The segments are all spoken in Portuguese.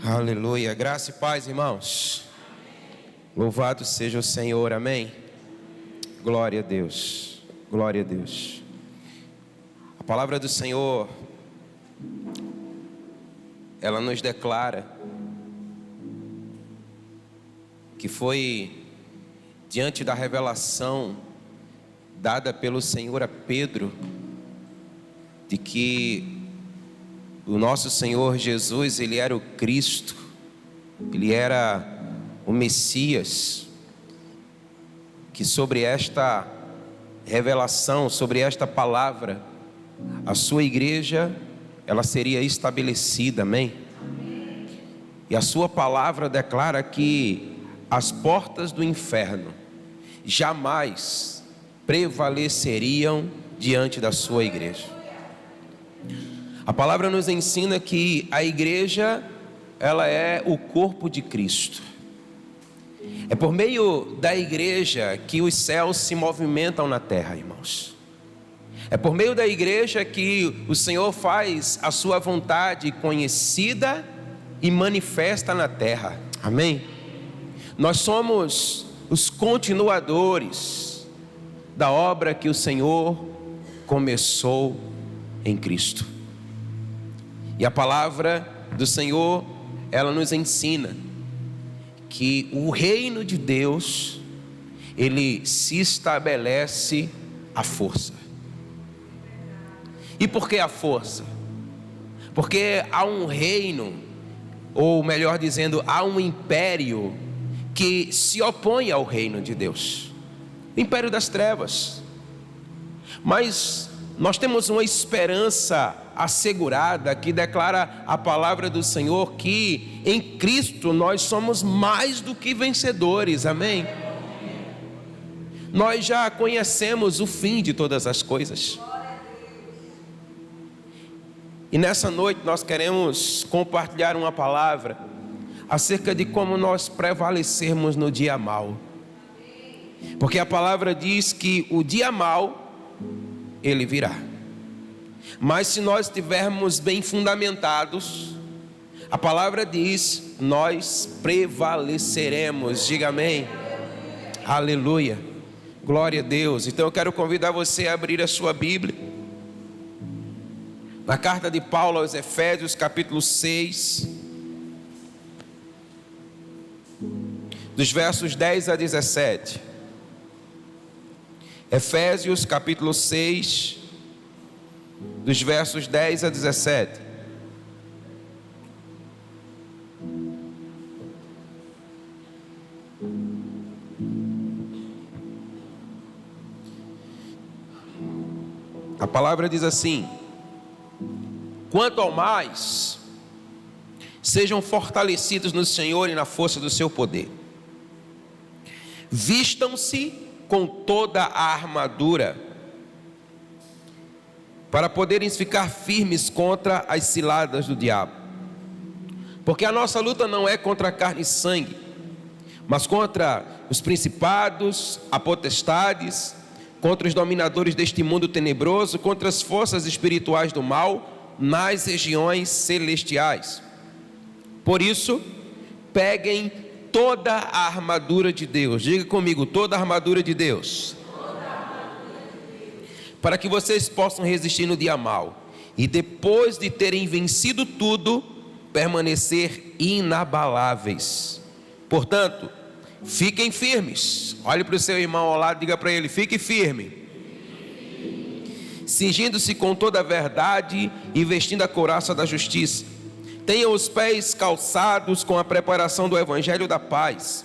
Aleluia, graça e paz, irmãos. Louvado seja o Senhor, amém. Glória a Deus, glória a Deus. A palavra do Senhor, ela nos declara que foi diante da revelação dada pelo Senhor a Pedro, de que o nosso Senhor Jesus, Ele era o Cristo, Ele era o Messias, que sobre esta revelação, sobre esta palavra, a sua igreja, ela seria estabelecida, amém? E a sua palavra declara que as portas do inferno jamais prevaleceriam diante da sua igreja. A palavra nos ensina que a igreja, ela é o corpo de Cristo. É por meio da igreja que os céus se movimentam na terra, irmãos. É por meio da igreja que o Senhor faz a sua vontade conhecida e manifesta na terra, amém? Nós somos os continuadores da obra que o Senhor começou em Cristo. E a palavra do Senhor, ela nos ensina que o reino de Deus, ele se estabelece à força. E por que a força? Porque há um reino, ou melhor dizendo, há um império que se opõe ao reino de Deus, o império das trevas. Mas nós temos uma esperança assegurada que declara a palavra do Senhor, que em Cristo nós somos mais do que vencedores, amém? Nós já conhecemos o fim de todas as coisas. E nessa noite nós queremos compartilhar uma palavra acerca de como nós prevalecermos no dia mau. Porque a palavra diz que o dia mau, ele virá. Mas se nós estivermos bem fundamentados, a palavra diz, nós prevaleceremos. Diga amém. Aleluia. Glória a Deus. Então eu quero convidar você a abrir a sua Bíblia na carta de Paulo aos Efésios, capítulo 6, dos versos 10 a 17. Efésios, capítulo 6, dos versos 10 a 17. A palavra diz assim: quanto ao mais, sejam fortalecidos no Senhor e na força do seu poder. Vistam-se com toda a armadura, para poderem ficar firmes contra as ciladas do diabo. Porque a nossa luta não é contra carne e sangue, mas contra os principados, as potestades, contra os dominadores deste mundo tenebroso, contra as forças espirituais do mal nas regiões celestiais. Por isso, peguem toda a armadura de Deus. Diga comigo, toda a armadura de Deus. Para que vocês possam resistir no dia mau. E depois de terem vencido tudo, permanecer inabaláveis. Portanto, fiquem firmes. Olhe para o seu irmão ao lado e diga para ele, fique firme. Cingindo-se com toda a verdade e vestindo a couraça da justiça. Tenham os pés calçados com a preparação do evangelho da paz,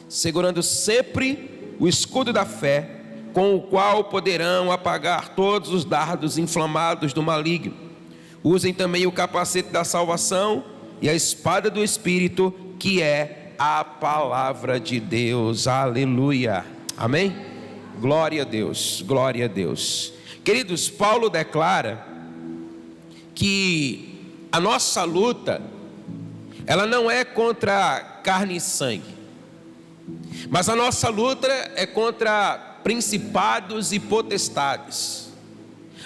segurando sempre o escudo da fé, com o qual poderão apagar todos os dardos inflamados do maligno. Usem também o capacete da salvação e a espada do Espírito, que é a palavra de Deus. Aleluia. Amém? Glória a Deus, glória a Deus. Queridos, Paulo declara que a nossa luta, ela não é contra carne e sangue, mas a nossa luta é contra principados e potestades.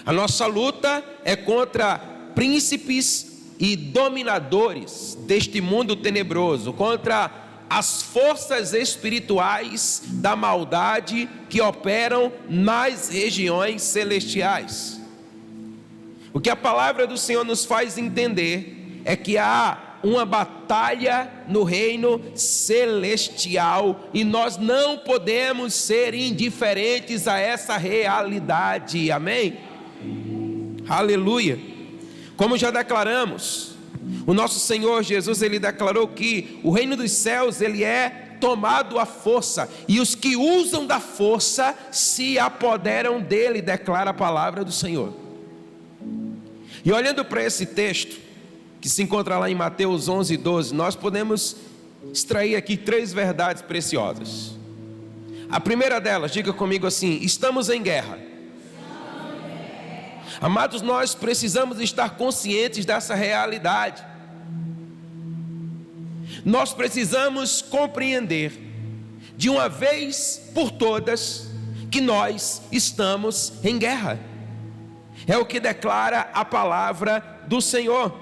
A nossa luta é contra príncipes e dominadores deste mundo tenebroso, contra as forças espirituais da maldade que operam nas regiões celestiais. O que a palavra do Senhor nos faz entender é que há uma batalha no reino celestial e nós não podemos ser indiferentes a essa realidade, amém? Aleluia. Como já declaramos, o nosso Senhor Jesus, ele declarou que o reino dos céus, ele é tomado à força, e os que usam da força se apoderam dele, declara a palavra do Senhor. E olhando para esse texto, que se encontra lá em Mateus 11:12, nós podemos extrair aqui 3 verdades preciosas. A primeira delas, diga comigo assim: estamos em guerra. Amados, nós precisamos estar conscientes dessa realidade. Nós precisamos compreender, de uma vez por todas, que nós estamos em guerra. É o que declara a palavra do Senhor.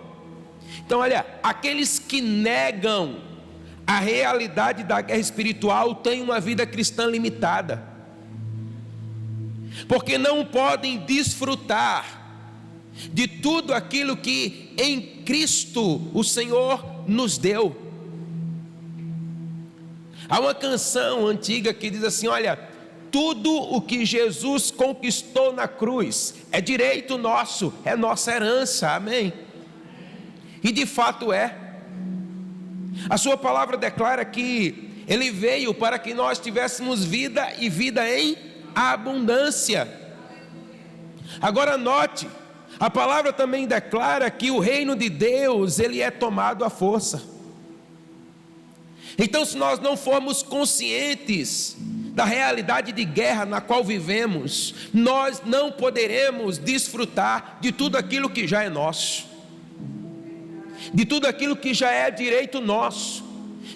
Então olha, aqueles que negam a realidade da guerra espiritual têm uma vida cristã limitada, porque não podem desfrutar de tudo aquilo que em Cristo o Senhor nos deu. Há uma canção antiga que diz assim: olha, tudo o que Jesus conquistou na cruz é direito nosso, é nossa herança, amém? E de fato é. A sua palavra declara que Ele veio para que nós tivéssemos vida e vida em abundância. Agora note, a palavra também declara que o reino de Deus, ele é tomado à força. Então, se nós não formos conscientes da realidade de guerra na qual vivemos, nós não poderemos desfrutar de tudo aquilo que já é nosso, de tudo aquilo que já é direito nosso,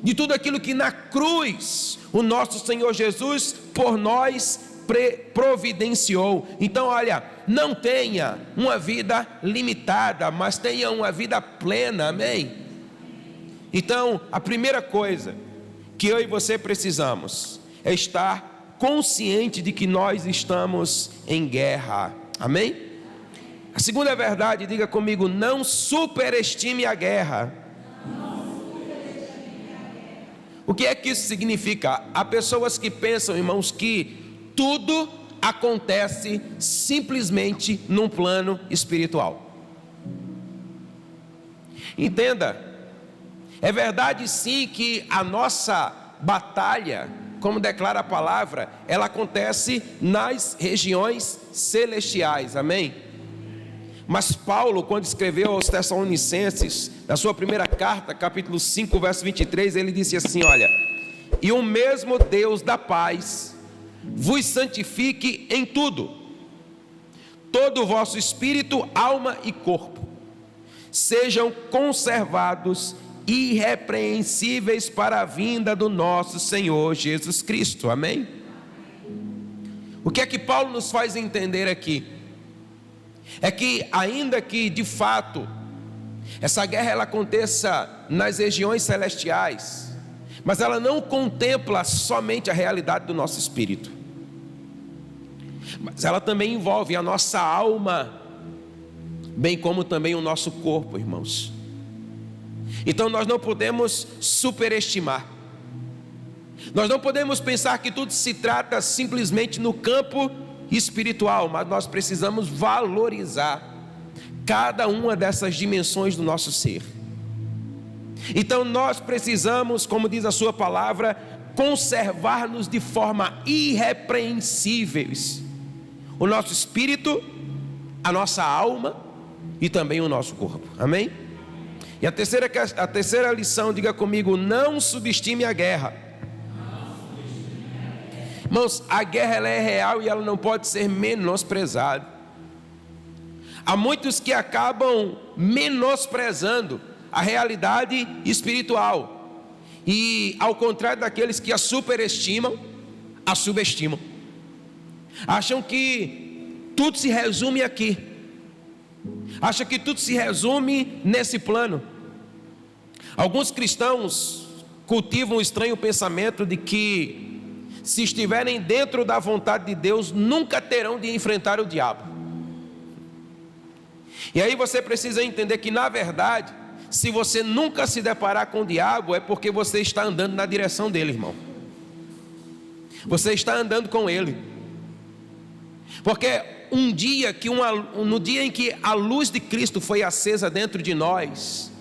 de tudo aquilo que na cruz o nosso Senhor Jesus por nós providenciou. Então olha, não tenha uma vida limitada, mas tenha uma vida plena, amém? Então a primeira coisa que eu e você precisamos é estar consciente de que nós estamos em guerra, amém? A segunda verdade, diga comigo: não superestime a guerra. O que é que isso significa? Há pessoas que pensam, irmãos, que tudo acontece simplesmente num plano espiritual. Entenda, é verdade sim que a nossa batalha, como declara a palavra, ela acontece nas regiões celestiais, amém? Mas Paulo, quando escreveu aos Tessalonicenses, na sua primeira carta, capítulo 5, verso 23, ele disse assim: olha, e o mesmo Deus da paz vos santifique em tudo, todo o vosso espírito, alma e corpo, sejam conservados irrepreensíveis para a vinda do nosso Senhor Jesus Cristo, amém? O que é que Paulo nos faz entender aqui? É que ainda que de fato essa guerra ela aconteça nas regiões celestiais, mas ela não contempla somente a realidade do nosso espírito, mas ela também envolve a nossa alma, bem como também o nosso corpo, irmãos. Então nós não podemos superestimar, nós não podemos pensar que tudo se trata simplesmente no campo espiritual, mas nós precisamos valorizar cada uma dessas dimensões do nosso ser. Então nós precisamos, como diz a sua palavra, conservar-nos de forma irrepreensíveis, o nosso espírito, a nossa alma e também o nosso corpo, amém? E a terceira lição, diga comigo: não subestime a guerra. Irmãos, a guerra ela é real e ela não pode ser menosprezada. Há muitos que acabam menosprezando a realidade espiritual, e ao contrário daqueles que a superestimam, a subestimam. Acham que tudo se resume aqui. acha que tudo se resume nesse plano. Alguns cristãos cultivam o estranho pensamento de que, se estiverem dentro da vontade de Deus, nunca terão de enfrentar o diabo. E aí você precisa entender que, na verdade, se você nunca se deparar com o diabo, é porque você está andando na direção dele, irmão. Você está andando com ele. Porque no dia em que a luz de Cristo foi acesa dentro de nós,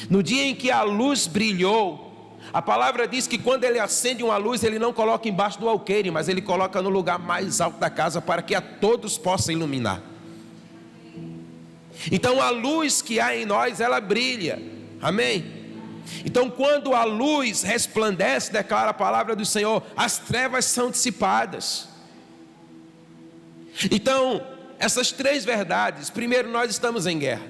no dia em que a luz brilhou, a palavra diz que quando ele acende uma luz, ele não coloca embaixo do alqueire, mas ele coloca no lugar mais alto da casa, para que a todos possa iluminar. Então a luz que há em nós, ela brilha, amém? Então quando a luz resplandece, declara a palavra do Senhor, as trevas são dissipadas. Então, essas três verdades: primeiro, nós estamos em guerra.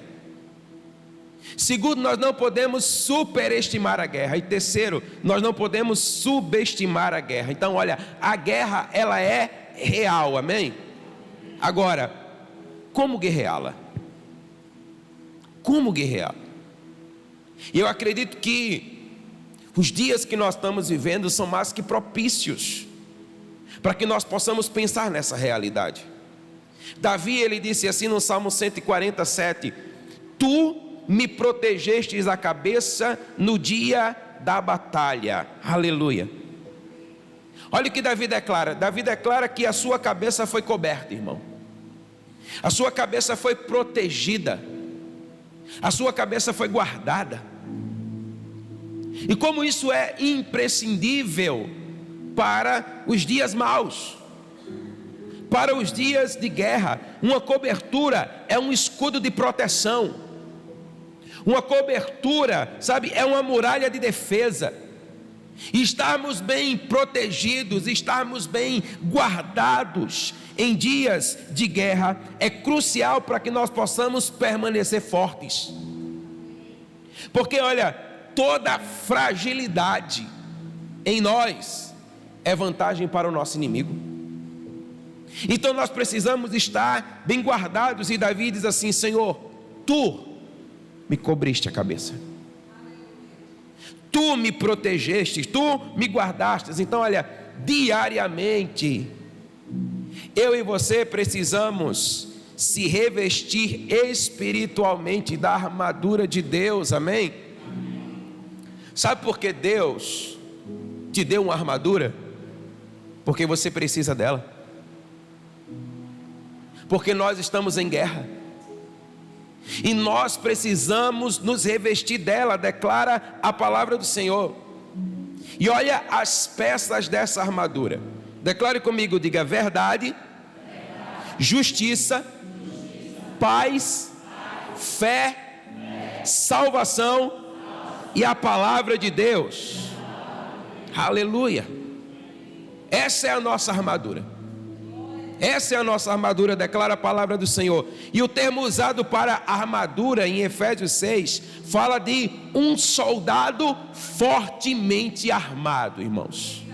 Segundo, nós não podemos superestimar a guerra. E terceiro, nós não podemos subestimar a guerra. Então olha, a guerra, ela é real, amém? Agora, como guerreá-la? Como guerreá-la? E eu acredito que os dias que nós estamos vivendo são mais que propícios para que nós possamos pensar nessa realidade. Davi, ele disse assim no Salmo 147: Tu me protegestes a cabeça no dia da batalha. Aleluia. Olha o que Davi declara. Davi declara que a sua cabeça foi coberta, irmão. A sua cabeça foi protegida. A sua cabeça foi guardada. E como isso é imprescindível para os dias maus, para os dias de guerra, uma cobertura é um escudo de proteção. Uma cobertura, sabe, é uma muralha de defesa. Estarmos bem protegidos, estarmos bem guardados em dias de guerra é crucial para que nós possamos permanecer fortes. Porque olha, toda fragilidade em nós é vantagem para o nosso inimigo. Então nós precisamos estar bem guardados. E Davi diz assim: Senhor, Tu me cobriste a cabeça, Tu me protegeste, Tu me guardaste. Então olha, diariamente eu e você precisamos se revestir espiritualmente da armadura de Deus, amém? Sabe por que Deus te deu uma armadura? Porque você precisa dela. Porque nós estamos em guerra e nós precisamos nos revestir dela, declara a palavra do Senhor. E olha as peças dessa armadura. Declare comigo, diga: verdade, justiça, paz, fé, salvação e a palavra de Deus. Aleluia. Essa é a nossa armadura. Essa é a nossa armadura, declara a palavra do Senhor. E o termo usado para armadura em Efésios 6 fala de um soldado fortemente armado, irmãos.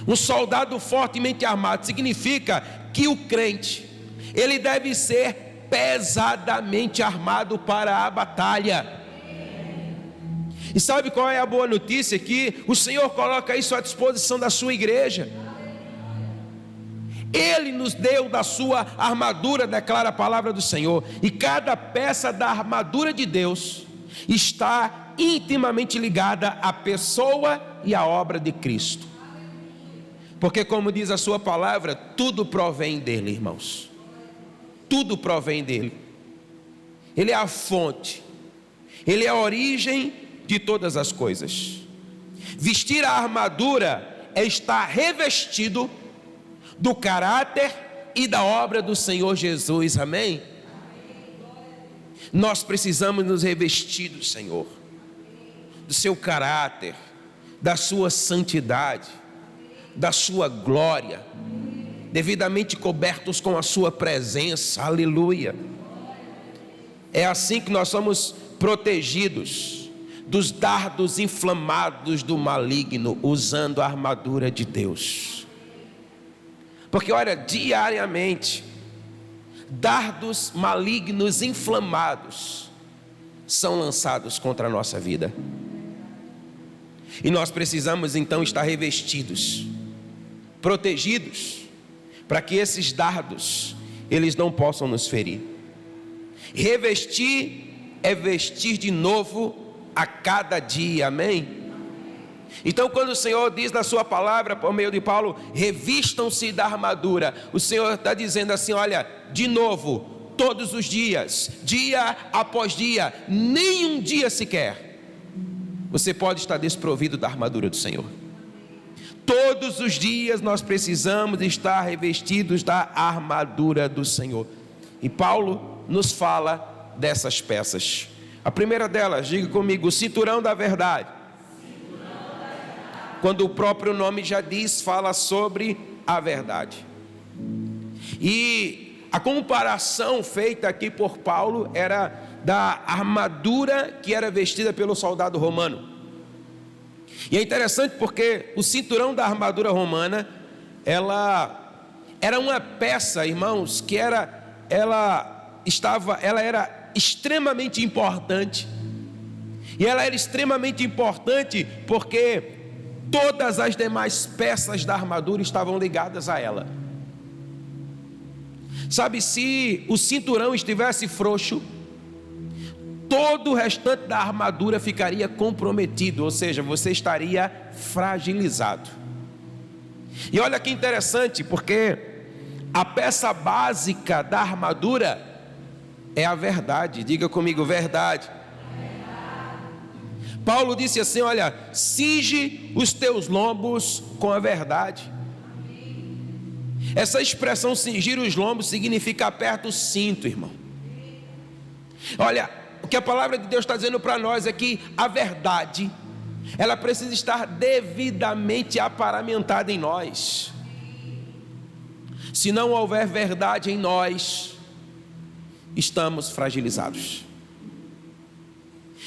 Um soldado fortemente armado significa que o crente, ele deve ser pesadamente armado para a batalha. E sabe qual é a boa notícia? Que o Senhor coloca isso à disposição da sua igreja. Ele nos deu da sua armadura, declara a palavra do Senhor. E cada peça da armadura de Deus está intimamente ligada à pessoa e à obra de Cristo. Porque, como diz a sua palavra, tudo provém dele, irmãos. Tudo provém dele. Ele é a fonte, ele é a origem de todas as coisas. Vestir a armadura é estar revestido do caráter e da obra do Senhor Jesus, amém? Nós precisamos nos revestir do Senhor, do seu caráter, da sua santidade, da sua glória, devidamente cobertos com a sua presença, aleluia. É assim que nós somos protegidos dos dardos inflamados do maligno, usando a armadura de Deus. Porque olha, diariamente dardos malignos inflamados são lançados contra a nossa vida. E nós precisamos então estar revestidos, protegidos, para que esses dardos, eles não possam nos ferir. Revestir é vestir de novo a cada dia, amém? Então quando o Senhor diz na sua palavra, por meio de Paulo, revistam-se da armadura, o Senhor está dizendo assim, olha, de novo, todos os dias, dia após dia, nem um dia sequer, você pode estar desprovido da armadura do Senhor. Todos os dias nós precisamos estar revestidos da armadura do Senhor. E Paulo nos fala dessas peças. A primeira delas, diga comigo, o cinturão da verdade. Quando o próprio nome já diz, fala sobre a verdade. E a comparação feita aqui por Paulo era da armadura que era vestida pelo soldado romano. E é interessante porque o cinturão da armadura romana, ela era uma peça, irmãos, que ela era extremamente importante. E ela era extremamente importante porque todas as demais peças da armadura estavam ligadas a ela. Sabe, se o cinturão estivesse frouxo, todo o restante da armadura ficaria comprometido, ou seja, você estaria fragilizado. E olha que interessante, porque a peça básica da armadura é a verdade. Diga comigo, verdade. Paulo disse assim, olha, cinge os teus lombos com a verdade. Essa expressão cingir os lombos significa aperta o cinto, irmão. Olha, o que a palavra de Deus está dizendo para nós é que a verdade, ela precisa estar devidamente aparamentada em nós. Se não houver verdade em nós, estamos fragilizados.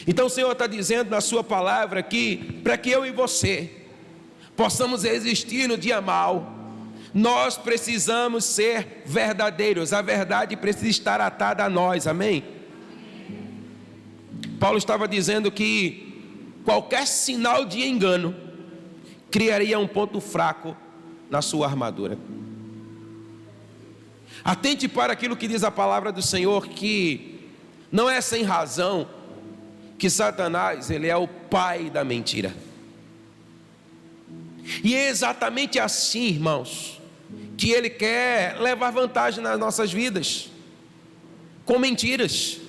Então o Senhor está dizendo na sua palavra que para que eu e você possamos resistir no dia mau, nós precisamos ser verdadeiros. A verdade precisa estar atada a nós, amém? Paulo estava dizendo que qualquer sinal de engano criaria um ponto fraco na sua armadura. Atente para aquilo que diz a palavra do Senhor, que não é sem razão que Satanás, ele é o pai da mentira. E é exatamente assim, irmãos, que ele quer levar vantagem nas nossas vidas, com mentiras.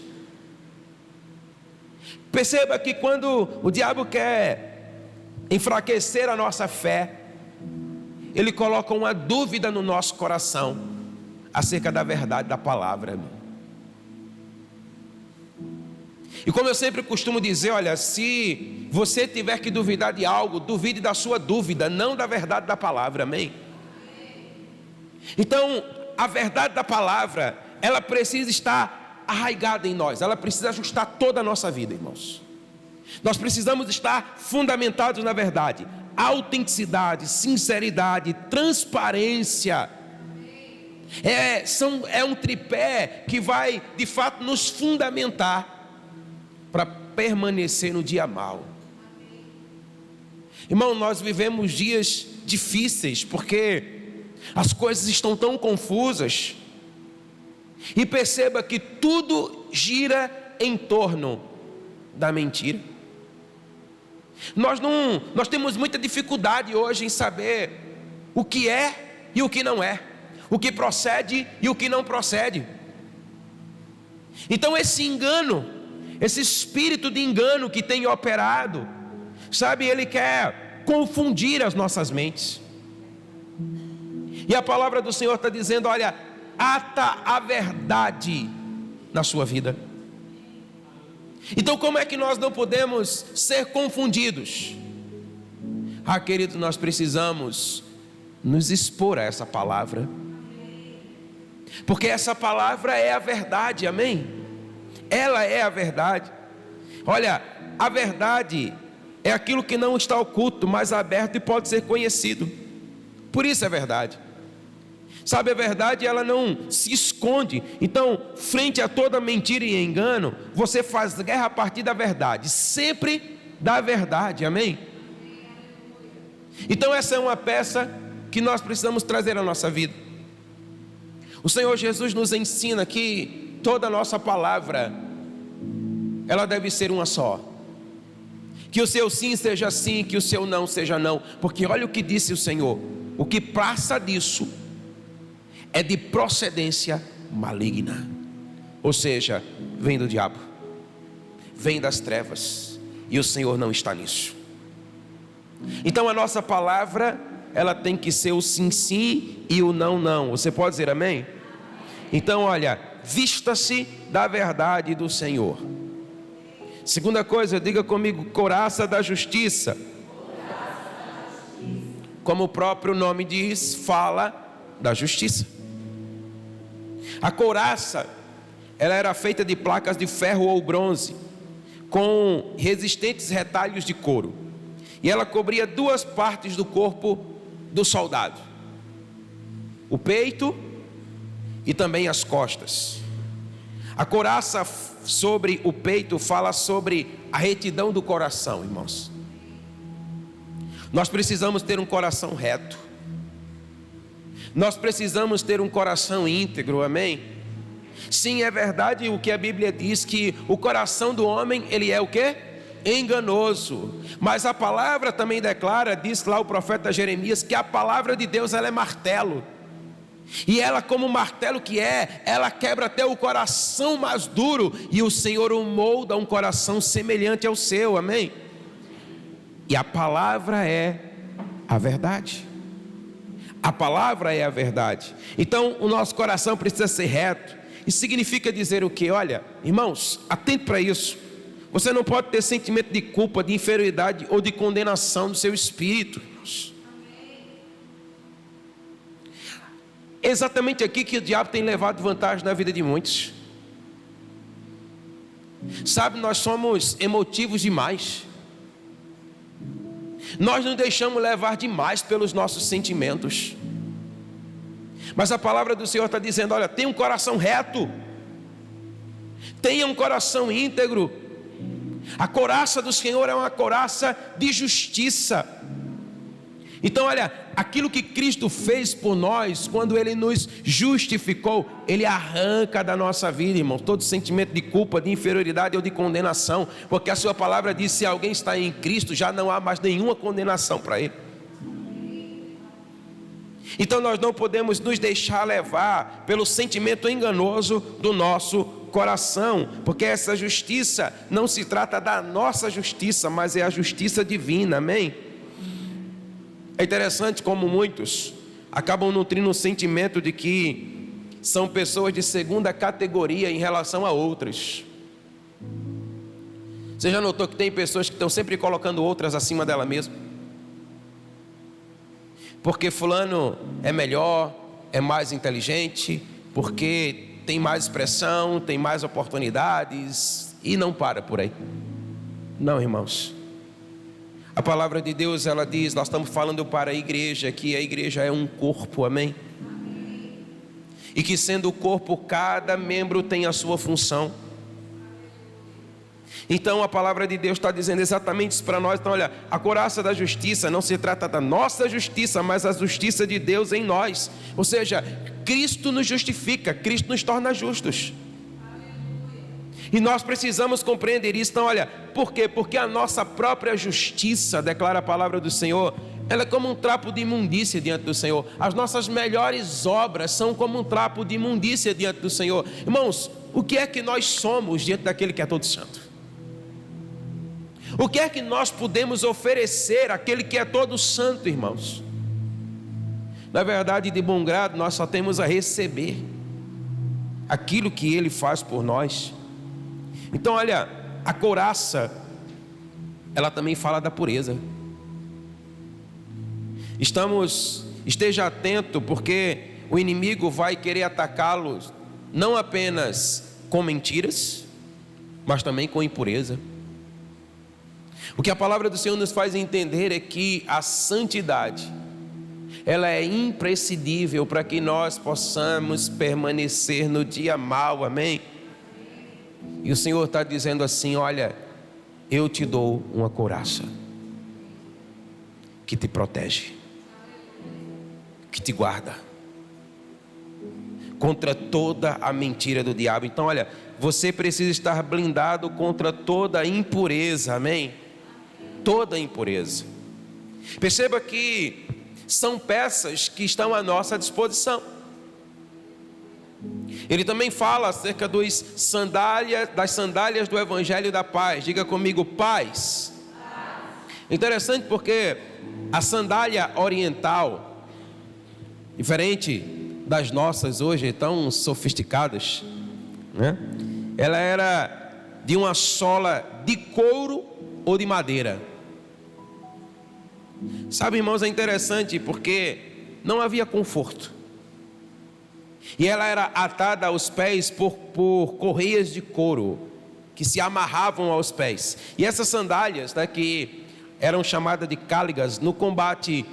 Perceba que quando o diabo quer enfraquecer a nossa fé, ele coloca uma dúvida no nosso coração acerca da verdade da palavra. E como eu sempre costumo dizer, olha, se você tiver que duvidar de algo, duvide da sua dúvida, não da verdade da palavra, amém? Então, a verdade da palavra, ela precisa estar arraigada em nós, ela precisa ajustar toda a nossa vida, irmãos. Nós precisamos estar fundamentados na verdade, autenticidade, sinceridade, transparência. É um tripé que vai, de fato, nos fundamentar para permanecer no dia mau. Irmão, nós vivemos dias difíceis, porque as coisas estão tão confusas, e perceba que tudo gira em torno da mentira. Nós temos muita dificuldade hoje em saber o que é e o que não é, o que procede e o que não procede. Então esse engano, esse espírito de engano que tem operado, sabe, ele quer confundir as nossas mentes. E a palavra do Senhor está dizendo, olha, ata a verdade na sua vida. Então como é que nós não podemos ser confundidos? Queridos, nós precisamos nos expor a essa palavra, porque essa palavra é a verdade, amém? Ela é a verdade. Olha, a verdade é aquilo que não está oculto, mas aberto e pode ser conhecido. Por isso é verdade. Sabe, a verdade, ela não se esconde. Então, frente a toda mentira e engano, você faz guerra a partir da verdade, sempre da verdade, amém? Então essa é uma peça que nós precisamos trazer à nossa vida. O Senhor Jesus nos ensina que toda a nossa palavra, ela deve ser uma só. Que o seu sim seja sim, que o seu não seja não. Porque olha o que disse o Senhor: o que passa disso é de procedência maligna. Ou seja, vem do diabo, vem das trevas, e o Senhor não está nisso. Então a nossa palavra, ela tem que ser o sim sim e o não não. Você pode dizer amém? Então olha, vista-se da verdade do Senhor. Segunda coisa, diga comigo: couraça da justiça. Como o próprio nome diz, fala da justiça. A couraça, ela era feita de placas de ferro ou bronze, com resistentes retalhos de couro, e ela cobria duas partes do corpo do soldado: o peito e também as costas. A couraça sobre o peito fala sobre a retidão do coração, irmãos. Nós precisamos ter um coração reto. Nós precisamos ter um coração íntegro, amém? Sim, é verdade o que a Bíblia diz, que o coração do homem, ele é o quê? Enganoso. Mas a palavra também declara, diz lá o profeta Jeremias, que a palavra de Deus, ela é martelo. E ela, como martelo que é, ela quebra até o coração mais duro, e o Senhor o molda um coração semelhante ao seu, amém? E a palavra é a verdade. A palavra é a verdade. Então o nosso coração precisa ser reto. Isso significa dizer o quê? Olha, irmãos, atente para isso. Você não pode ter sentimento de culpa, de inferioridade ou de condenação do seu espírito, irmãos. Exatamente aqui que o diabo tem levado vantagem na vida de muitos. Sabe, nós somos emotivos demais. Nós nos deixamos levar demais pelos nossos sentimentos. Mas a palavra do Senhor está dizendo: olha, tenha um coração reto, tenha um coração íntegro. A couraça do Senhor é uma couraça de justiça. Então olha, aquilo que Cristo fez por nós, quando Ele nos justificou, Ele arranca da nossa vida, irmão, todo sentimento de culpa, de inferioridade ou de condenação. Porque a sua palavra diz: se alguém está em Cristo, já não há mais nenhuma condenação para ele. Então nós não podemos nos deixar levar pelo sentimento enganoso do nosso coração, porque essa justiça não se trata da nossa justiça, mas é a justiça divina, amém? É interessante como muitos acabam nutrindo um sentimento de que são pessoas de segunda categoria em relação a outras. Você já notou que tem pessoas que estão sempre colocando outras acima dela mesma? Porque fulano é melhor, é mais inteligente, porque tem mais expressão, tem mais oportunidades, e não para por aí. Não, irmãos. A palavra de Deus, ela diz, nós estamos falando para a igreja, que a igreja é um corpo, amém? E que sendo o corpo, cada membro tem a sua função. Então a palavra de Deus está dizendo exatamente isso para nós. Então olha, a couraça da justiça não se trata da nossa justiça, mas a justiça de Deus em nós. Ou seja, Cristo nos justifica, Cristo nos torna justos. E nós precisamos compreender isso. Então olha, por quê? Porque a nossa própria justiça, declara a palavra do Senhor, ela é como um trapo de imundícia diante do Senhor. As nossas melhores obras são como um trapo de imundícia diante do Senhor. Irmãos, o que é que nós somos diante daquele que é todo santo? O que é que nós podemos oferecer àquele que é todo santo, irmãos? Na verdade, de bom grado, nós só temos a receber aquilo que Ele faz por nós. Então olha, a couraça, ela também fala da pureza. Esteja atento, porque o inimigo vai querer atacá-lo não apenas com mentiras, mas também com impureza. O que a palavra do Senhor nos faz entender é que a santidade, ela é imprescindível para que nós possamos permanecer no dia mau, amém? E o Senhor está dizendo assim: olha, eu te dou uma couraça que te protege, que te guarda contra toda a mentira do diabo. Então olha, você precisa estar blindado contra toda impureza, amém? Toda impureza. Perceba que são peças que estão à nossa disposição. Ele também fala acerca das sandálias do Evangelho da Paz. Diga comigo, paz. Interessante porque a sandália oriental, diferente das nossas hoje, tão sofisticadas, né? Ela era de uma sola de couro ou de madeira. Sabe, irmãos, é interessante porque não havia conforto. E ela era atada aos pés por correias de couro que se amarravam aos pés. E essas sandálias, né, que eram chamadas de cáligas, num combate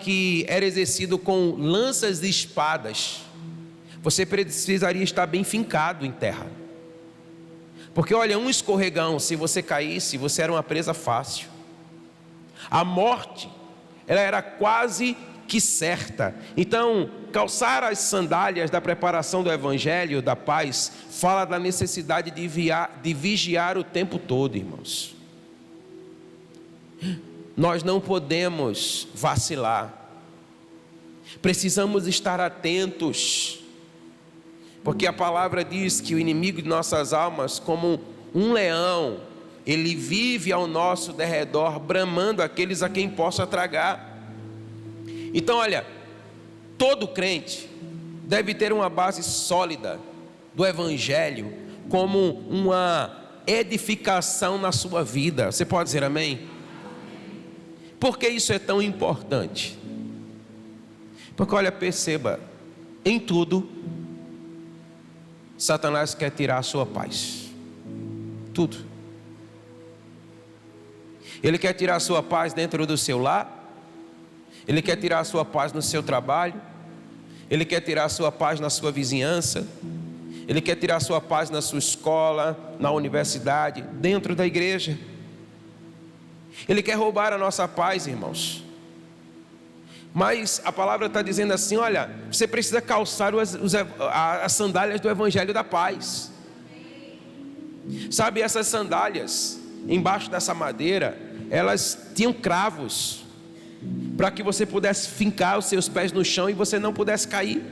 que era exercido com lanças e espadas, você precisaria estar bem fincado em terra. Porque olha, um escorregão, se você caísse, você era uma presa fácil. A morte, ela era quase que certa. Então, calçar as sandálias da preparação do Evangelho da Paz fala da necessidade de vigiar o tempo todo, irmãos. Nós não podemos vacilar. Precisamos estar atentos. Porque a palavra diz que o inimigo de nossas almas, como um leão, ele vive ao nosso derredor, bramando aqueles a quem possa tragar. Então olha, todo crente deve ter uma base sólida do Evangelho, como uma edificação na sua vida. Você pode dizer amém? Por que isso é tão importante? Porque olha, perceba, em tudo Satanás quer tirar a sua paz. Tudo. Ele quer tirar a sua paz dentro do seu lar. Ele quer tirar a sua paz no seu trabalho. Ele quer tirar a sua paz na sua vizinhança. Ele quer tirar a sua paz na sua escola, na universidade, dentro da igreja. Ele quer roubar a nossa paz, irmãos. Mas a palavra está dizendo assim: olha, você precisa calçar as sandálias do Evangelho da Paz. Sabe, essas sandálias, embaixo dessa madeira, elas tinham cravos, para que você pudesse fincar os seus pés no chão e você não pudesse cair.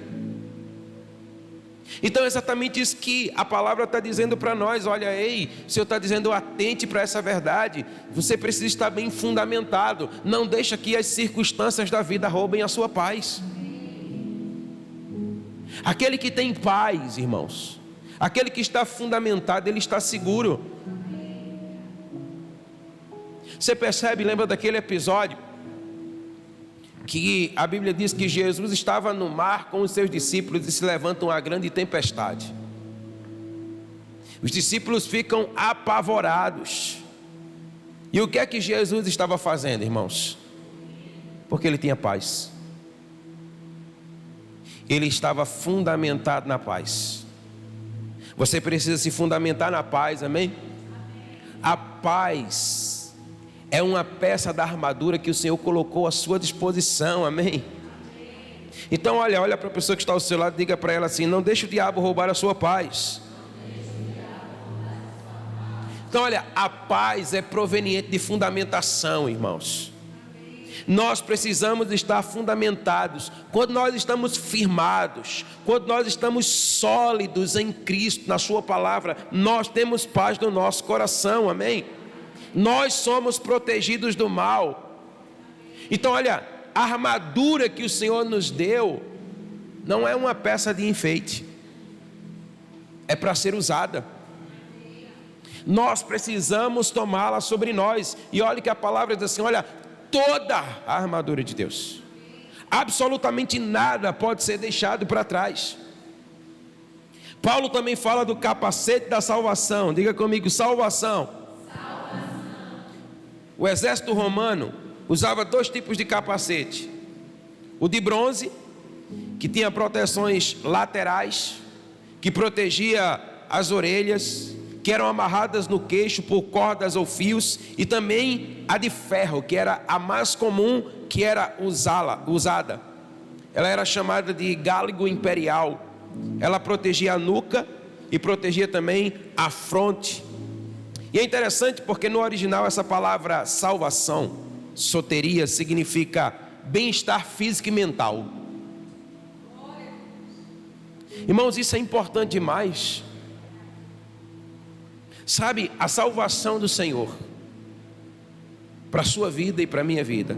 Então é exatamente isso que a palavra está dizendo para nós. Olha, ei, o Senhor está dizendo: atente para essa verdade. Você precisa estar bem fundamentado. Não deixa que as circunstâncias da vida roubem a sua paz. Aquele que tem paz, irmãos, aquele que está fundamentado, ele está seguro. Você percebe, lembra daquele episódio que a Bíblia diz que Jesus estava no mar com os seus discípulos e se levanta uma grande tempestade. Os discípulos ficam apavorados. E o que é que Jesus estava fazendo, irmãos? Porque ele tinha paz. Ele estava fundamentado na paz. Você precisa se fundamentar na paz, amém? A paz é uma peça da armadura que o Senhor colocou à sua disposição, amém? Então olha para a pessoa que está ao seu lado, diga para ela assim: não deixe o diabo roubar a sua paz. Então olha, a paz é proveniente de fundamentação, irmãos. Nós precisamos estar fundamentados. Quando nós estamos firmados, quando nós estamos sólidos em Cristo, na sua palavra, nós temos paz no nosso coração, amém? Nós somos protegidos do mal. Então olha, a armadura que o Senhor nos deu não é uma peça de enfeite, é para ser usada. Nós precisamos tomá-la sobre nós. E olha que a palavra diz assim: olha, toda a armadura de Deus, absolutamente nada pode ser deixado para trás. Paulo também fala do capacete da salvação. Diga comigo: salvação. O exército romano usava dois tipos de capacete: o de bronze, que tinha proteções laterais, que protegia as orelhas, que eram amarradas no queixo por cordas ou fios, e também a de ferro, que era a mais comum, que era usada. Ela era chamada de gáligo imperial. Ela protegia a nuca e protegia também a fronte. E é interessante porque no original essa palavra salvação, soteria, significa bem-estar físico e mental. Irmãos, isso é importante demais. Sabe, a salvação do Senhor para a sua vida e para a minha vida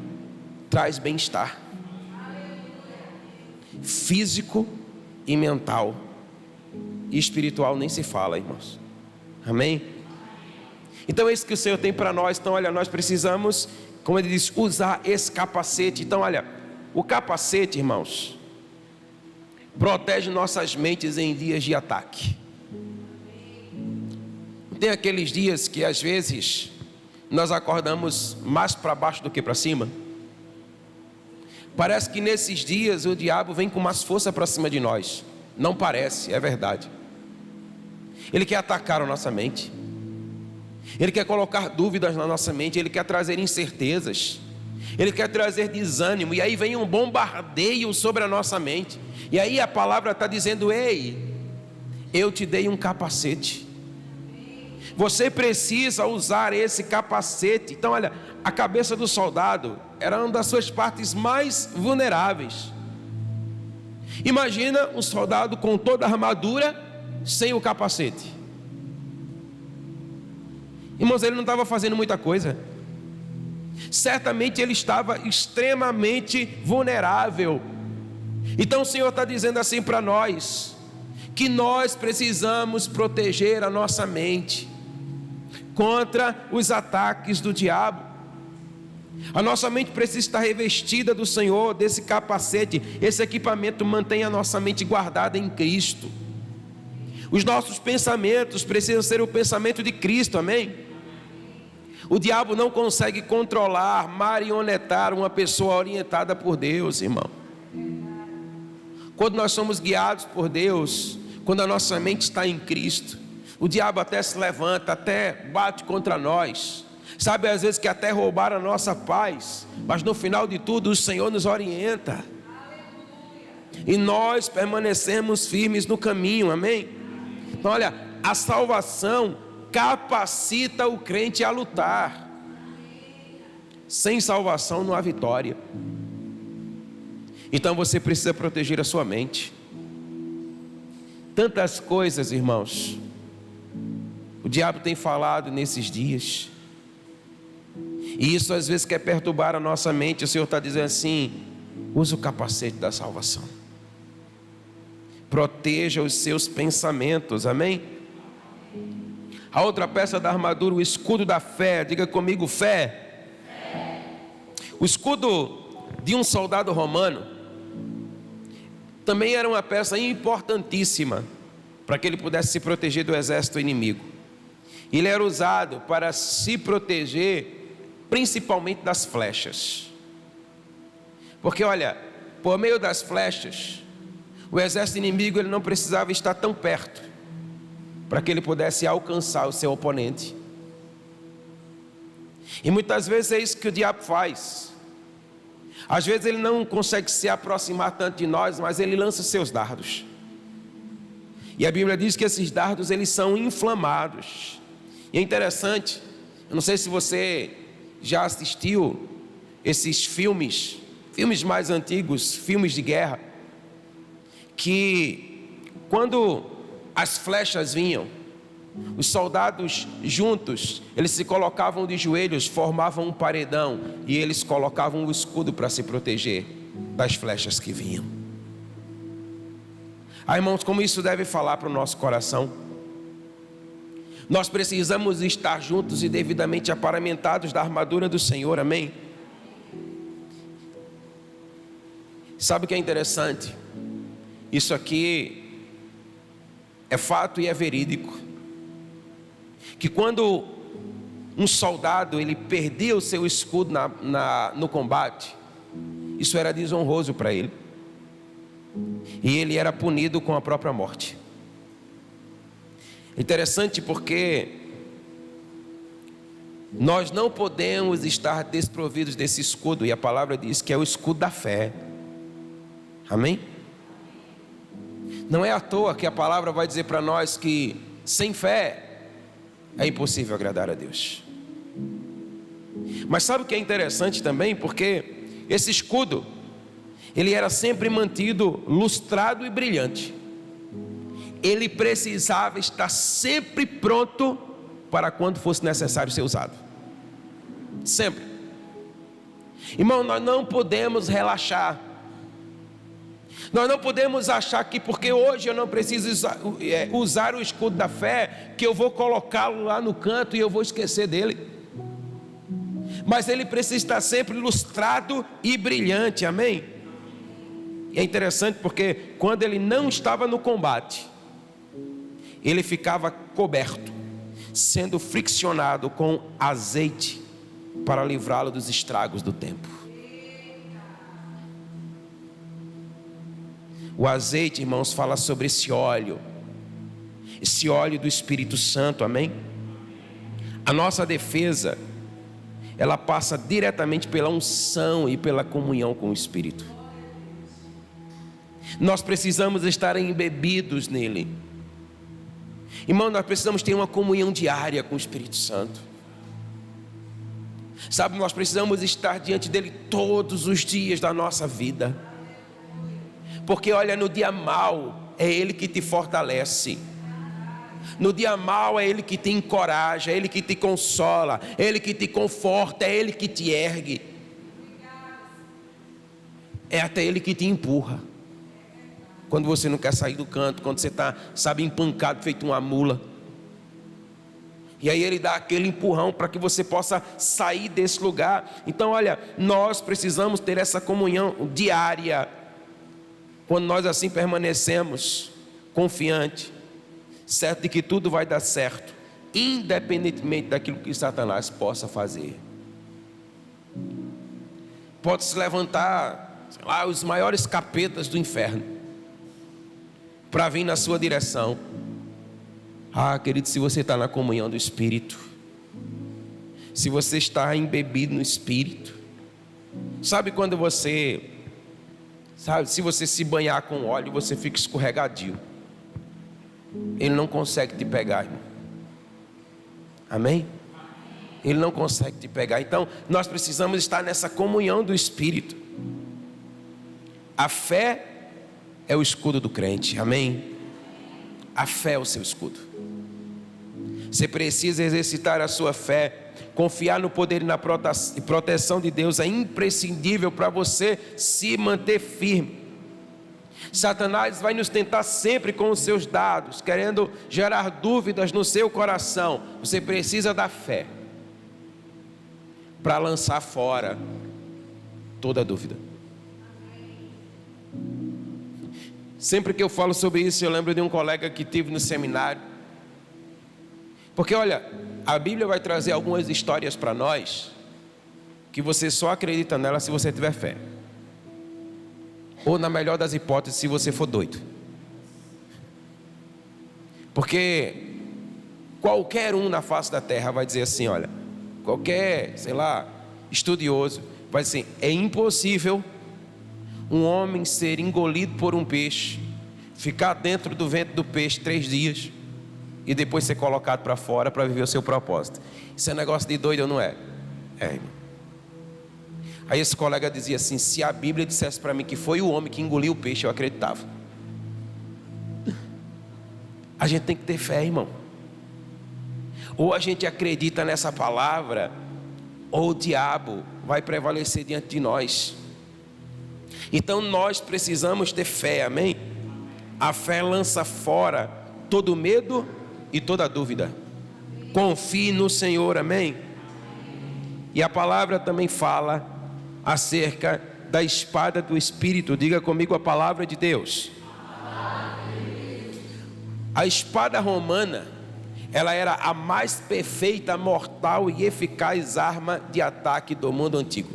traz bem-estar físico e mental, e espiritual nem se fala, irmãos. Amém? Então é isso que o Senhor tem para nós. Então olha, nós precisamos, como ele diz, usar esse capacete. Então olha, o capacete, irmãos, protege nossas mentes em dias de ataque. Tem aqueles dias que às vezes nós acordamos mais para baixo do que para cima. Parece que nesses dias o diabo vem com mais força para cima de nós. Não parece, é verdade. Ele quer atacar a nossa mente. Ele quer colocar dúvidas na nossa mente. Ele quer trazer incertezas. Ele quer trazer desânimo. E aí vem um bombardeio sobre a nossa mente. E aí a palavra está dizendo: ei, eu te dei um capacete. Você precisa usar esse capacete. Então olha, a cabeça do soldado era uma das suas partes mais vulneráveis. Imagina um soldado com toda a armadura sem o capacete. Irmãos, ele não estava fazendo muita coisa. Certamente ele estava extremamente vulnerável. Então o Senhor está dizendo assim para nós, que nós precisamos proteger a nossa mente contra os ataques do diabo. A nossa mente precisa estar revestida do Senhor, desse capacete. Esse equipamento mantém a nossa mente guardada em Cristo. Os nossos pensamentos precisam ser o pensamento de Cristo, amém? O diabo não consegue controlar, marionetar uma pessoa orientada por Deus, irmão. Quando nós somos guiados por Deus, quando a nossa mente está em Cristo, o diabo até se levanta, até bate contra nós. Sabe, às vezes que até roubar a nossa paz, mas no final de tudo o Senhor nos orienta. E nós permanecemos firmes no caminho, amém? Então olha, a salvação capacita o crente a lutar. Sem salvação não há vitória. Então você precisa proteger a sua mente. Tantas coisas, irmãos, o diabo tem falado nesses dias. E isso às vezes quer perturbar a nossa mente. O Senhor está dizendo assim: use o capacete da salvação. Proteja os seus pensamentos, amém? A outra peça da armadura, o escudo da fé. Diga comigo, fé. O escudo de um soldado romano também era uma peça importantíssima para que ele pudesse se proteger do exército inimigo. Ele era usado para se proteger principalmente das flechas. Porque olha, por meio das flechas, o exército inimigo ele não precisava estar tão perto para que ele pudesse alcançar o seu oponente. E muitas vezes é isso que o diabo faz. Às vezes ele não consegue se aproximar tanto de nós, mas ele lança seus dardos. E a Bíblia diz que esses dardos eles são inflamados. E é interessante, eu não sei se você já assistiu esses filmes mais antigos, filmes de guerra, que quando as flechas vinham, os soldados juntos, eles se colocavam de joelhos, formavam um paredão e eles colocavam o escudo para se proteger das flechas que vinham. Irmãos, como isso deve falar para o nosso coração? Nós precisamos estar juntos e devidamente aparamentados da armadura do Senhor, amém? Sabe o que é interessante? Isso aqui é fato e é verídico. Que quando um soldado ele perdia o seu escudo no combate, isso era desonroso para ele. E ele era punido com a própria morte. Interessante porque nós não podemos estar desprovidos desse escudo. E a palavra diz que é o escudo da fé. Amém? Não é à toa que a palavra vai dizer para nós que sem fé é impossível agradar a Deus. Mas sabe o que é interessante também? Porque esse escudo, ele era sempre mantido lustrado e brilhante. Ele precisava estar sempre pronto para quando fosse necessário ser usado. Sempre. Irmão, nós não podemos relaxar. Nós não podemos achar que porque hoje eu não preciso usar o escudo da fé, que eu vou colocá-lo lá no canto e eu vou esquecer dele. Mas ele precisa estar sempre lustrado e brilhante, amém? E é interessante porque quando ele não estava no combate, ele ficava coberto, sendo friccionado com azeite para livrá-lo dos estragos do tempo. O azeite, irmãos, fala sobre esse óleo do Espírito Santo, amém? A nossa defesa, ela passa diretamente pela unção e pela comunhão com o Espírito. Nós precisamos estar embebidos nele. Irmão, nós precisamos ter uma comunhão diária com o Espírito Santo. Sabe, nós precisamos estar diante dele todos os dias da nossa vida. Porque olha, no dia mau é ele que te fortalece. No dia mau é ele que te encoraja, é ele que te consola, é ele que te conforta, é ele que te ergue. É até ele que te empurra. Quando você não quer sair do canto, quando você está, sabe, empancado, feito uma mula. E aí ele dá aquele empurrão para que você possa sair desse lugar. Então olha, nós precisamos ter essa comunhão diária. Quando nós assim permanecemos confiante, certo de que tudo vai dar certo, independentemente daquilo que Satanás possa fazer. Pode se levantar, sei lá, os maiores capetas do inferno para vir na sua direção. Ah, querido, se você está na comunhão do Espírito, se você está embebido no Espírito, sabe quando você, sabe, se você se banhar com óleo, você fica escorregadio. Ele não consegue te pegar, irmão. Amém? Ele não consegue te pegar. Então, nós precisamos estar nessa comunhão do Espírito. A fé é o escudo do crente, amém? A fé é o seu escudo. Você precisa exercitar a sua fé. Confiar no poder e na proteção de Deus é imprescindível para você se manter firme. Satanás vai nos tentar sempre com os seus dados, querendo gerar dúvidas no seu coração. Você precisa da fé para lançar fora toda dúvida. Sempre que eu falo sobre isso, eu lembro de um colega que tive no seminário. Porque olha, a Bíblia vai trazer algumas histórias para nós que você só acredita nela se você tiver fé. Ou na melhor das hipóteses, se você for doido. Porque qualquer um na face da terra vai dizer assim, olha, qualquer, sei lá, estudioso vai dizer assim, é impossível um homem ser engolido por um peixe, ficar dentro do ventre do peixe 3 dias e depois ser colocado para fora para viver o seu propósito. Isso é negócio de doido ou não é? É, irmão. Aí esse colega dizia assim, se a Bíblia dissesse para mim que foi o homem que engoliu o peixe, eu acreditava. A gente tem que ter fé, irmão. Ou a gente acredita nessa palavra, ou o diabo vai prevalecer diante de nós. Então nós precisamos ter fé, amém? A fé lança fora todo medo e toda dúvida. Confie no Senhor, amém? E a palavra também fala acerca da espada do Espírito. Diga comigo a palavra de Deus. A espada romana, ela era a mais perfeita, mortal e eficaz arma de ataque do mundo antigo.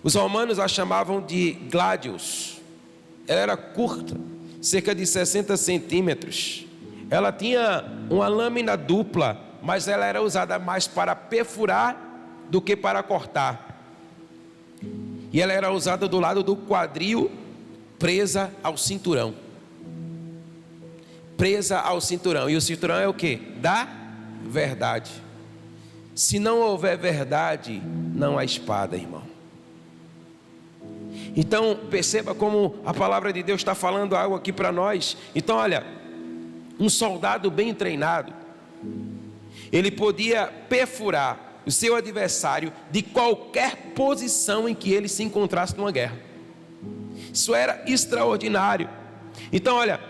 Os romanos a chamavam de gladius. Ela era curta, cerca de 60 centímetros. Ela tinha uma lâmina dupla, mas ela era usada mais para perfurar do que para cortar. E ela era usada do lado do quadril, presa ao cinturão. Presa ao cinturão. E o cinturão é o quê? Da verdade. Se não houver verdade, não há espada, irmão. Então perceba como a palavra de Deus está falando algo aqui para nós. Então olha, um soldado bem treinado, ele podia perfurar o seu adversário de qualquer posição em que ele se encontrasse numa guerra. Isso era extraordinário. Então olha,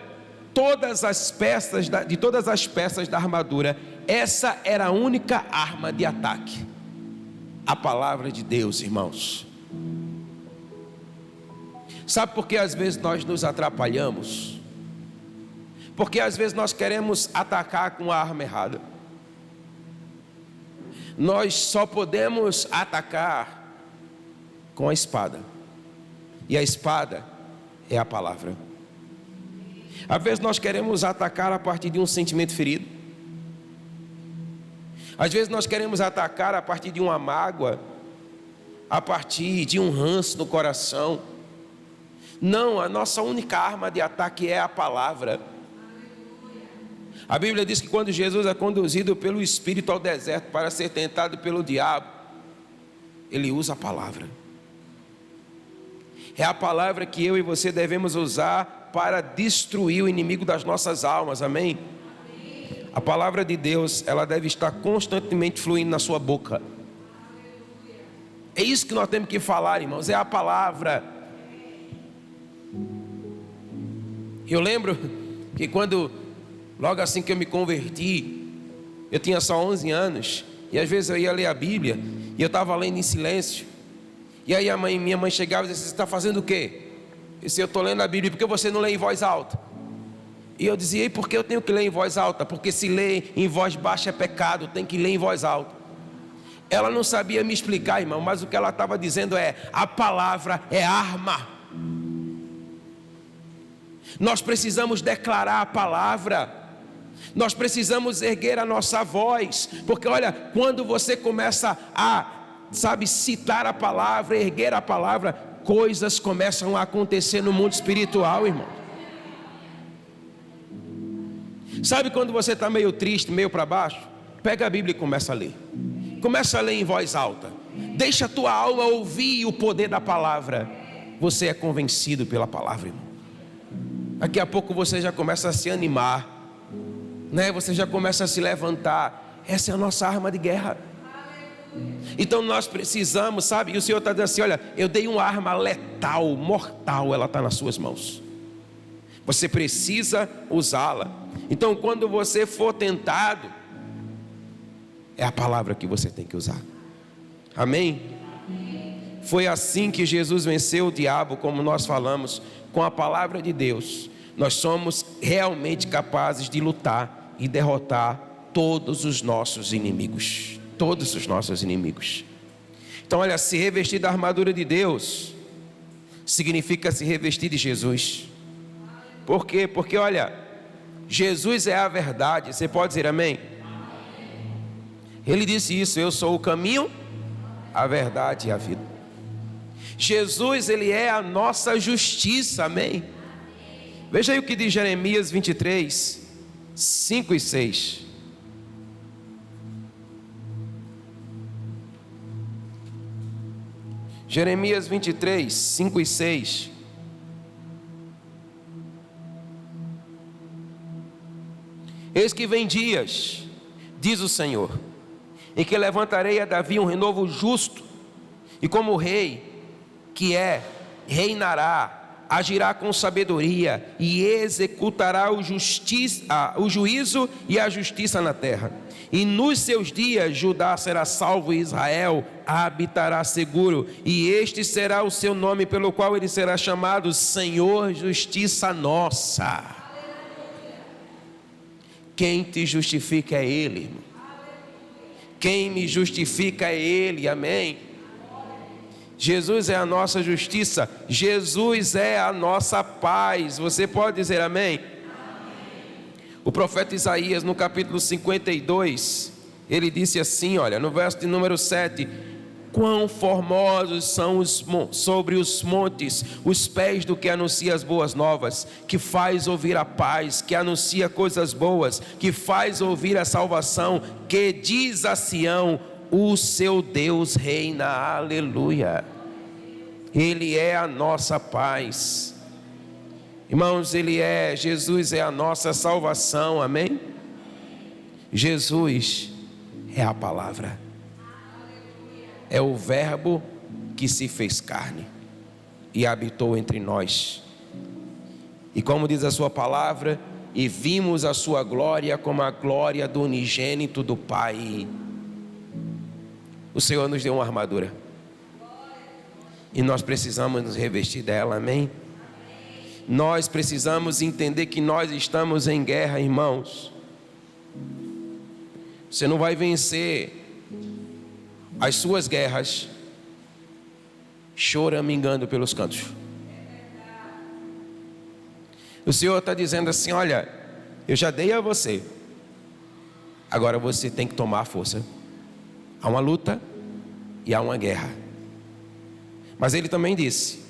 de todas as peças da armadura, essa era a única arma de ataque. A palavra de Deus, irmãos. Sabe por que às vezes nós nos atrapalhamos? Porque às vezes nós queremos atacar com a arma errada. Nós só podemos atacar com a espada. E a espada é a palavra. Às vezes nós queremos atacar a partir de um sentimento ferido. Às vezes nós queremos atacar a partir de uma mágoa, a partir de um ranço no coração. Não, a nossa única arma de ataque é a palavra. A Bíblia diz que quando Jesus é conduzido pelo Espírito ao deserto para ser tentado pelo diabo, ele usa a palavra. É a palavra que eu e você devemos usar para destruir o inimigo das nossas almas, amém? A palavra de Deus, ela deve estar constantemente fluindo na sua boca. É isso que nós temos que falar, irmãos, é a palavra. Eu lembro que logo assim que eu me converti, eu tinha só 11 anos, e às vezes eu ia ler a Bíblia, e eu estava lendo em silêncio, e aí minha mãe chegava e dizia: você está fazendo o quê? Eu disse: eu estou lendo a Bíblia. Por que você não lê em voz alta? E eu dizia: e por que eu tenho que ler em voz alta? Porque se ler em voz baixa é pecado, tem que ler em voz alta. Ela não sabia me explicar, irmão, mas o que ela estava dizendo é: a palavra é arma. Nós precisamos declarar a palavra. Nós precisamos erguer a nossa voz. Porque olha, quando você começa a, citar a palavra, erguer a palavra, coisas começam a acontecer no mundo espiritual, irmão. Sabe quando você está meio triste, meio para baixo? Pega a Bíblia e começa a ler. Começa a ler em voz alta. Deixa a tua alma ouvir o poder da palavra. Você é convencido pela palavra, irmão. Daqui a pouco você já começa a se animar, né? Você já começa a se levantar. Essa é a nossa arma de guerra. Então nós precisamos, sabe? E o Senhor está dizendo assim: olha, eu dei uma arma letal, mortal, ela está nas suas mãos. Você precisa usá-la. Então quando você for tentado, é a palavra que você tem que usar. Amém? Foi assim que Jesus venceu o diabo, como nós falamos, com a palavra de Deus. Nós somos realmente capazes de lutar e derrotar todos os nossos inimigos. Todos os nossos inimigos. Então olha, se revestir da armadura de Deus significa se revestir de Jesus. Por quê? Porque olha, Jesus é a verdade. Você pode dizer amém? Ele disse isso: eu sou o caminho, a verdade e a vida. Jesus, ele é a nossa justiça, amém? Veja aí o que diz Jeremias 23, 5 e 6. Jeremias 23, 5 e 6. Eis que vem dias, diz o Senhor, em que levantarei a Davi um renovo justo, e como rei que é, reinará, agirá com sabedoria e executará o juízo e a justiça na terra. E nos seus dias Judá será salvo e Israel habitará seguro. E este será o seu nome, pelo qual ele será chamado Senhor Justiça Nossa. Quem te justifica é Ele, irmão. Quem me justifica é Ele, amém? Jesus é a nossa justiça, Jesus é a nossa paz. Você pode dizer amém? Amém. O profeta Isaías, no capítulo 52, ele disse assim, olha, no verso de número 7: quão formosos são sobre os montes os pés do que anuncia as boas novas, que faz ouvir a paz, que anuncia coisas boas, que faz ouvir a salvação, que diz a Sião: o seu Deus reina. Aleluia. Ele é a nossa paz. Irmãos, Jesus é a nossa salvação, amém? Jesus é a palavra, é o verbo que se fez carne e habitou entre nós. E como diz a sua palavra, e vimos a sua glória como a glória do unigênito do Pai. O Senhor nos deu uma armadura e nós precisamos nos revestir dela, amém? Nós precisamos entender que nós estamos em guerra, irmãos. Você não vai vencer as suas guerras choramingando pelos cantos. O Senhor está dizendo assim: olha, eu já dei a você, agora você tem que tomar força. Há uma luta e há uma guerra, mas Ele também disse: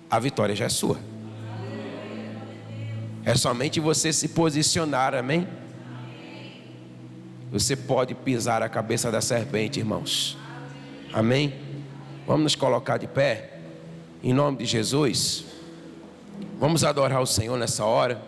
a vitória já é sua, é somente você se posicionar, amém? Você pode pisar a cabeça da serpente, irmãos, amém? Vamos nos colocar de pé, em nome de Jesus. Vamos adorar o Senhor nessa hora.